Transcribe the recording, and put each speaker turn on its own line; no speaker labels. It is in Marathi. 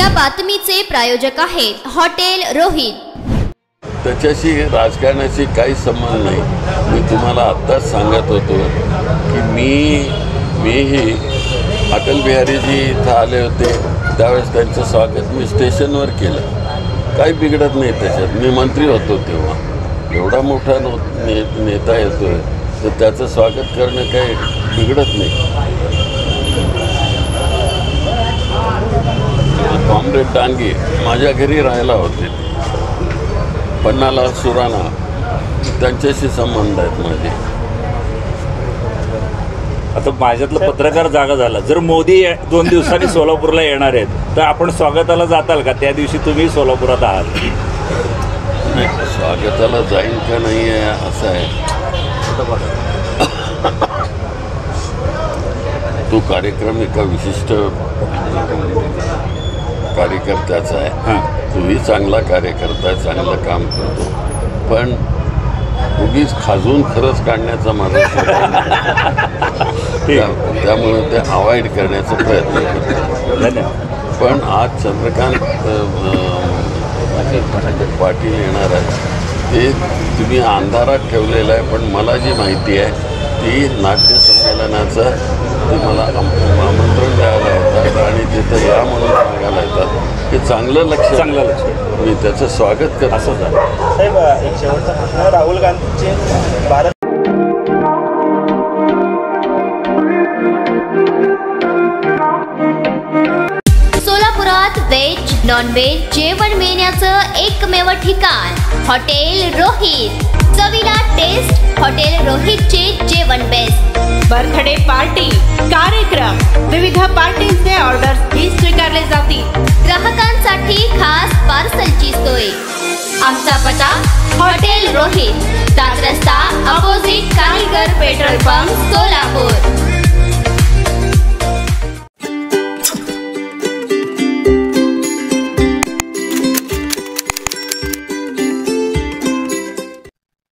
या बातमीचे प्रायोजक आहेत हॉटेल रोहित।
त्याच्याशी राजकारणाशी काही संबंध नाही। मी तुम्हाला आत्ताच सांगत होतो की मीही अटल बिहारीजी इथं आले होते त्यावेळेस त्यांचं स्वागत मी स्टेशनवर केलं। काही बिघडत नाही त्याच्यात। मी मंत्री होतो तेव्हा। एवढा मोठा नेता येतोय तर त्याचं स्वागत करणं काही बिघडत नाही। कॉम्रेड डांगे माझ्या घरी राहायला होते। पन्नालाल सुराणा त्यांच्याशी संबंध आहेत माझे।
आता माझ्यातलं पत्रकार जागा झाला। जर मोदी 2 दिवसांनी सोलापूरला येणार आहेत तर आपण स्वागताला जाताल का? त्या दिवशी तुम्ही सोलापुरात आहात।
नाही, स्वागताला जाईल का नाही आहे असं आहे। तो कार्यक्रम एका विशिष्ट कार्यकर्त्याचा आहे। तोही चांगला कार्यकर्ता आहे, चांगलं काम करतो, पण उगीच खाजून खरंच काढण्याचा माझा त्यामुळे ते अवॉइड करण्याचा प्रयत्न करतो। पण आज चंद्रकांत पाटील येणार आहे ते तुम्ही अंधारात ठेवलेलं आहे, पण मला जी माहिती आहे ती नाट्य संमेलनाचं ते मला आमंत्रण द्यायला येतात आणि तिथं या म्हणून सांगायला येतात। हे चांगलं लक्ष मी त्याचं स्वागत करतो।
असं झालं साहेब। एक शेवटचा प्रश्न, राहुल गांधीचे भारत
सोलापुरात व्हेज नॉन व्हेज जेवण मिळण्याचं एकमेव ठिकाण हॉटेल रोहित। चवीला टेस्ट हॉटेल रोहितचे जेवण बेस्ट।
बर्थडे पार्टी, कार्यक्रम, विविध पार्टींचे ऑर्डर्स ही स्वीकारले जातील।
ग्राहकांसाठी खास पार्सलची सोय। आमचा पत्ता हॉटेल रोहित, 7 रस्ता अपोजिट कारीगर पेट्रोल पंप, सोलापूर।